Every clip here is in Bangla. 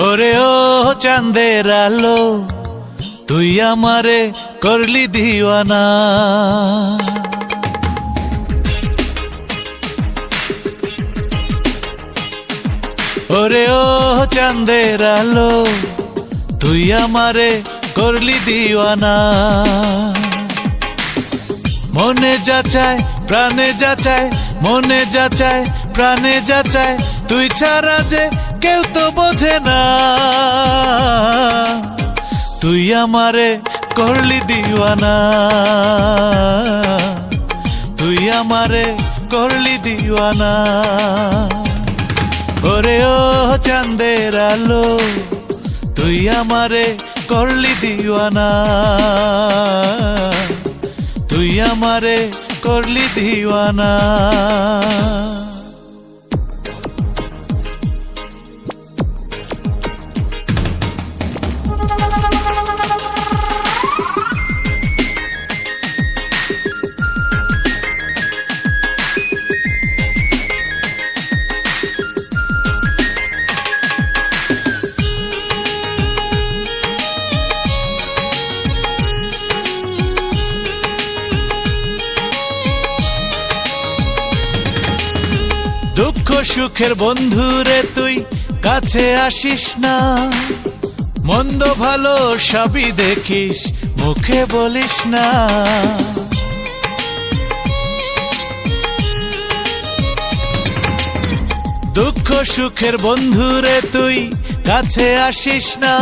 ওরে ও চাঁদের আলো, তুই আমারে করলি দিওয়ানা। ওরে ও চাঁদের আলো, তুই আমারে করলি দিওয়ানা। মনে যা চায় প্রাণে যা চায়, মনে যা চায় প্রাণে যা চায়, তুই ছাড়া যে কেউ তো বোঝে না। তুই আমারে করলি দিওয়ানা, তুই আমারে করলি দিওয়ানা। ওরে ও চাঁদের আলো, তুই আমারে করলি দিওয়ানা, তুই আমারে করলি দিওয়ানা। দুঃখ সুখের বন্ধুরে তুই কাছে আসিস না, মন্দ ভালো সবই দেখিস মুখে বলিস না। দুঃখ সুখের বন্ধুরে তুই কাছে আসিস না,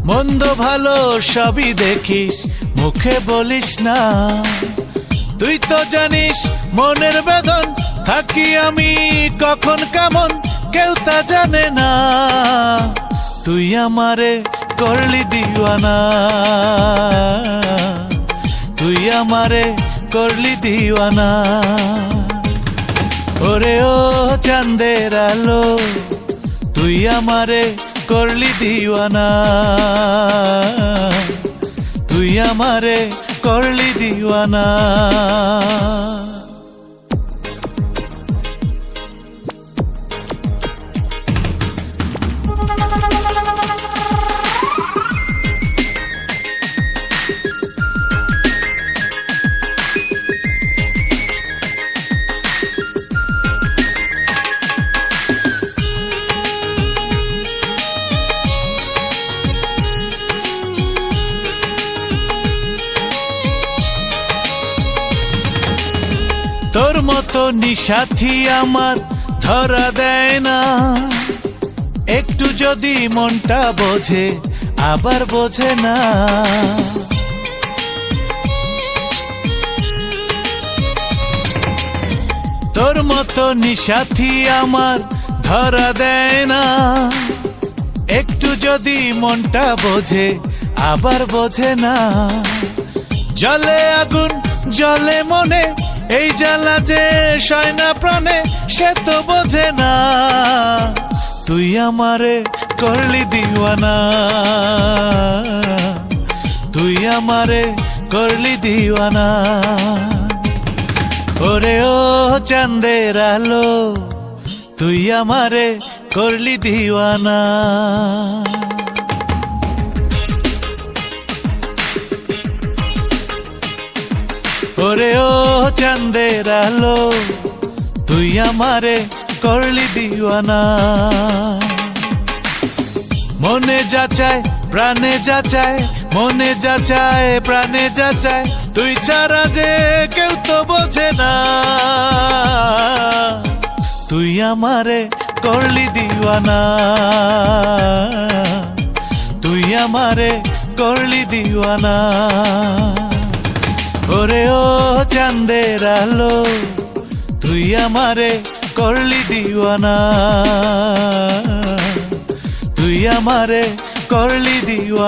মন্দ ভালো সবই দেখিস মুখে বলিস না। তুই তো জানিস মনের বেদন, থাকি আমি কখন কেমন কেউ তা জানে না। তুই আমারে করলি দিওয়ানা, তুই আমারে করলি দিওয়ানা। ওরে ও চাঁদের আলো, তুই আমারে করলি দিওয়ানা, তুই আমারে করলি দিওয়ানা। তোর মতো নিসাথী আমার ধরা দেয় না, একটু যদি মনটা বোঝে আবার বোঝে না। তোর মতো নিসাথী আমার ধরা দেয় না, একটু যদি মনটা বোঝে আবার বোঝে না। জলে আগুন জলে মনে, এই জ্বালা যে সয় না প্রাণে সে তো বোঝে না। তুই আমারে করলি দিওয়ানা, তুই আমারে করলি দিওয়ানা। ওরে ও চাঁদের আলো, তুই আমারে করলি দিওয়ানা। ওরে ও চাঁদের আলো, তুই আমারে করলি দিওয়ানা। মনে যা চায় প্রাণে যা চায়, মনে যা চায় প্রাণে যা চায়, তুই ছাড়া যে কেউ তো বোঝে না। তুই আমারে করলি দিওয়ানা, তুই আমারে করলি দিওয়ানা। ওরে ও চাঁদের আলো, তুই আমারে করলি দিওয়ানা, তুই আমারে করলি দিওয়ানা।